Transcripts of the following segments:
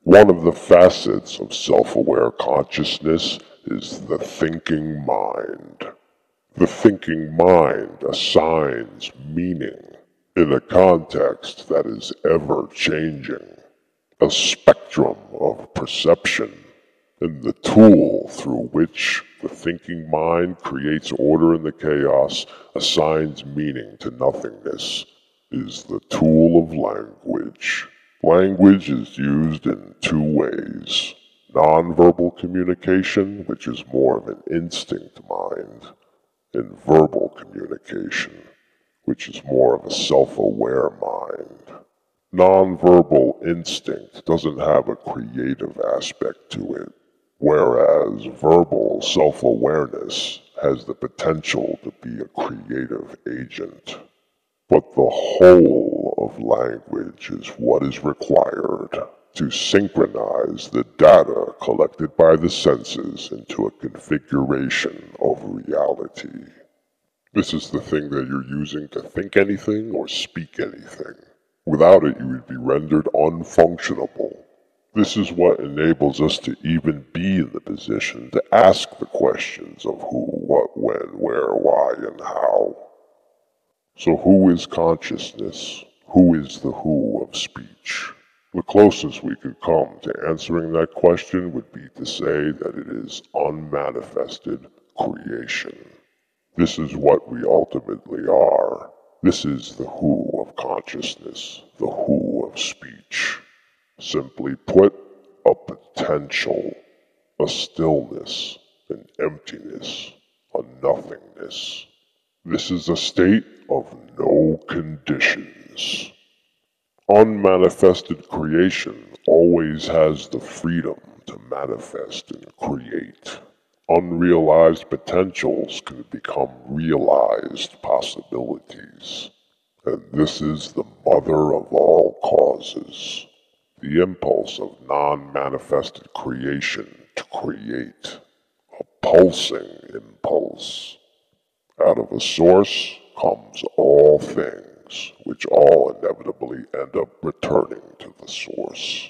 One of the facets of self-aware consciousness is the thinking mind. The thinking mind assigns meaning in a context that is ever-changing, a spectrum of perception, and the tool through which the thinking mind creates order in the chaos, assigns meaning to nothingness, is the tool of language. Language is used in two ways: nonverbal communication, which is more of an instinct mind, and verbal communication, which is more of a self-aware mind. Nonverbal instinct doesn't have a creative aspect to it, whereas verbal self-awareness has the potential to be a creative agent. But the whole of language is what is required to synchronize the data collected by the senses into a configuration of reality. This is the thing that you're using to think anything or speak anything. Without it, you would be rendered unfunctionable. This is what enables us to even be in the position to ask the questions of who, what, when, where, why, and how. So who is consciousness? Who is the who of speech? The closest we could come to answering that question would be to say that it is unmanifested creation. This is what we ultimately are. This is the who of consciousness, the who of speech. Simply put, a potential, a stillness, an emptiness, a nothingness. This is a state of no conditions. Unmanifested creation always has the freedom to manifest and create. Unrealized potentials can become realized possibilities. And this is the mother of all causes. The impulse of non-manifested creation to create. A pulsing impulse. Out of a source comes all things, which all inevitably end up returning to the source.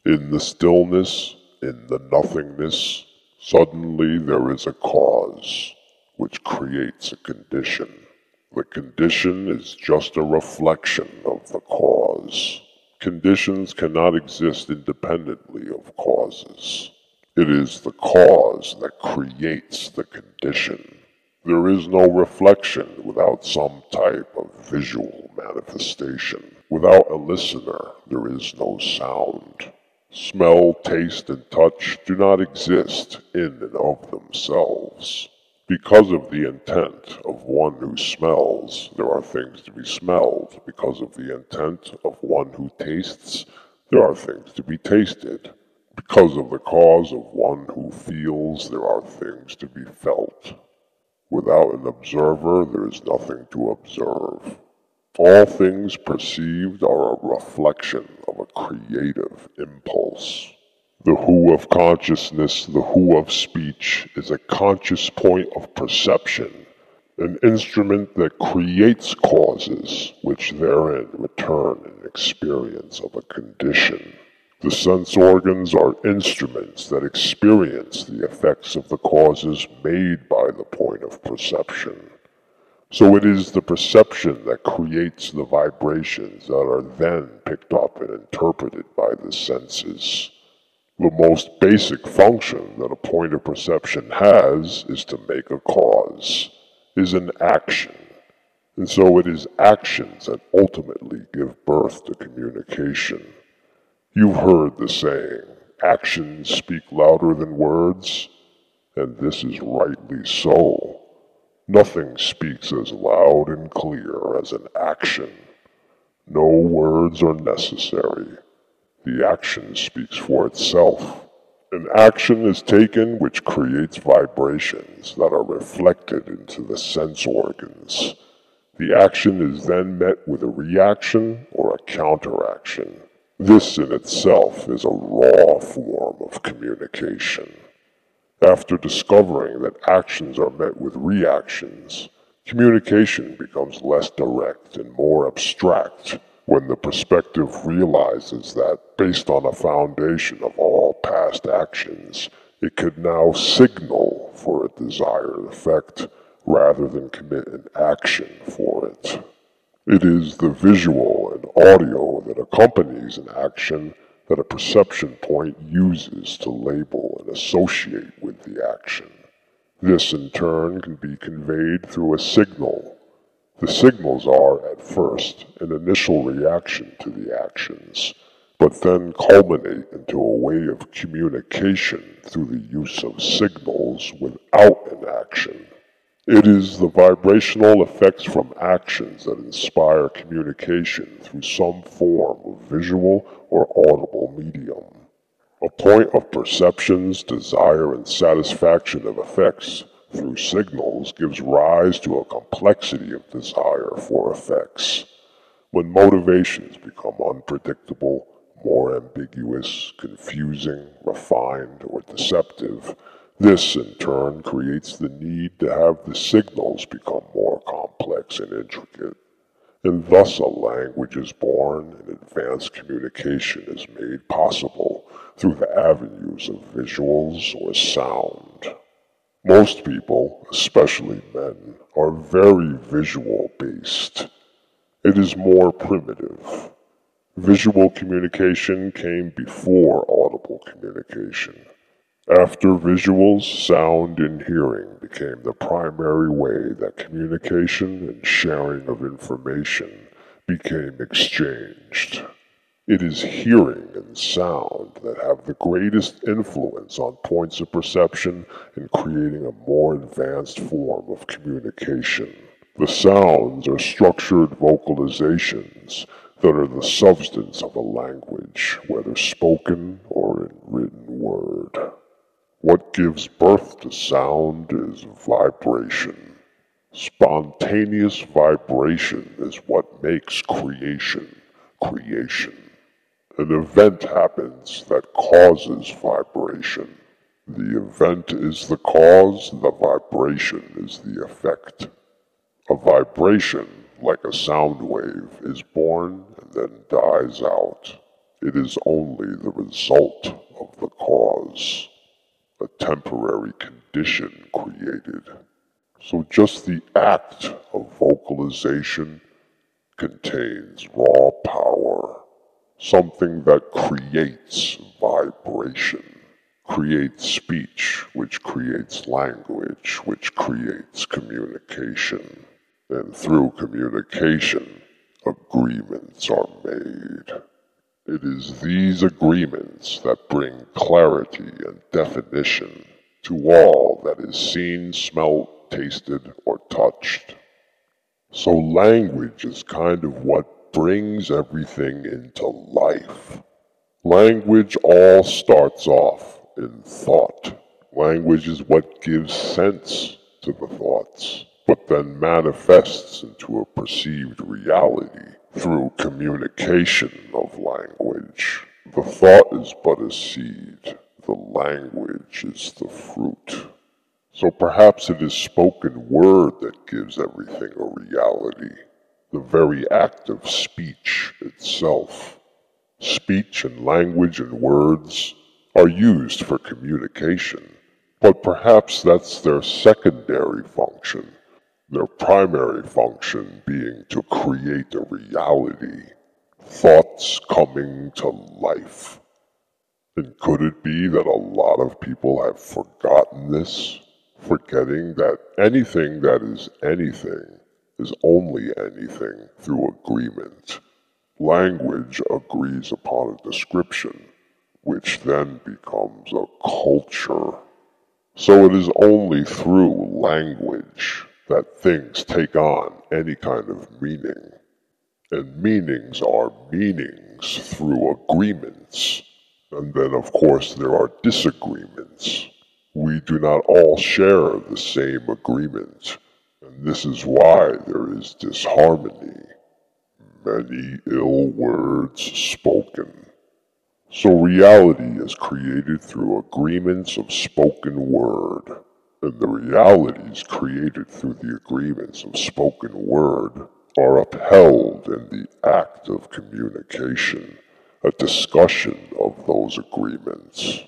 In the stillness, in the nothingness, suddenly there is a cause, which creates a condition. The condition is just a reflection of the cause. Conditions cannot exist independently of causes. It is the cause that creates the condition. There is no reflection without some type of visual manifestation. Without a listener, there is no sound. Smell, taste, and touch do not exist in and of themselves. Because of the intent of one who smells, there are things to be smelled. Because of the intent of one who tastes, there are things to be tasted. Because of the cause of one who feels, there are things to be felt. Without an observer, there is nothing to observe. All things perceived are a reflection of a creative impulse. The who of consciousness, the who of speech, is a conscious point of perception, an instrument that creates causes, which therein return an experience of a condition. The sense organs are instruments that experience the effects of the causes made by the point of perception. So it is the perception that creates the vibrations that are then picked up and interpreted by the senses. The most basic function that a point of perception has is to make a cause, is an action. And so it is actions that ultimately give birth to communication. You've heard the saying, actions speak louder than words, and this is rightly so. Nothing speaks as loud and clear as an action. No words are necessary. The action speaks for itself. An action is taken which creates vibrations that are reflected into the sense organs. The action is then met with a reaction or a counteraction. This in itself is a raw form of communication. After discovering that actions are met with reactions, communication becomes less direct and more abstract, When the perspective realizes that, based on a foundation of all past actions, it could now signal for a desired effect rather than commit an action for it. It is the visual and audio that accompanies an action that a perception point uses to label and associate with the action. This, in turn, can be conveyed through a signal. The signals are, at first, an initial reaction to the actions, but then culminate into a way of communication through the use of signals without an action. It is the vibrational effects from actions that inspire communication through some form of visual or audible medium. A point of perception's desire and satisfaction of effects through signals gives rise to a complexity of desire for effects. When motivations become unpredictable, more ambiguous, confusing, refined, or deceptive, this in turn creates the need to have the signals become more complex and intricate. And thus a language is born and advanced communication is made possible through the avenues of visuals or sound. Most people, especially men, are very visual-based. It is more primitive. Visual communication came before audible communication. After visuals, sound and hearing became the primary way that communication and sharing of information became exchanged. It is hearing and sound that have the greatest influence on points of perception in creating a more advanced form of communication. The sounds are structured vocalizations that are the substance of a language, whether spoken or in written word. What gives birth to sound is vibration. Spontaneous vibration is what makes creation creation. An event happens that causes vibration. The event is the cause, the vibration is the effect. A vibration, like a sound wave, is born and then dies out. It is only the result of the cause, a temporary condition created. So just the act of vocalization contains raw power. Something that creates vibration, creates speech, which creates language, which creates communication. And through communication, agreements are made. It is these agreements that bring clarity and definition to all that is seen, smelt, tasted, or touched. So language is kind of what brings everything into life. Language all starts off in thought. Language is what gives sense to the thoughts, but then manifests into a perceived reality through communication of language. The thought is but a seed. The language is the fruit. So perhaps it is spoken word that gives everything a reality. The very act of speech itself. Speech and language and words are used for communication, but perhaps that's their secondary function, their primary function being to create a reality, thoughts coming to life. And could it be that a lot of people have forgotten this, forgetting that anything that is anything is only anything through agreement? Language agrees upon a description, which then becomes a culture. So it is only through language that things take on any kind of meaning. And meanings are meanings through agreements. And then, of course, there are disagreements. We do not all share the same agreement, and this is why there is disharmony. Many ill words spoken. So reality is created through agreements of spoken word, and the realities created through the agreements of spoken word are upheld in the act of communication, a discussion of those agreements,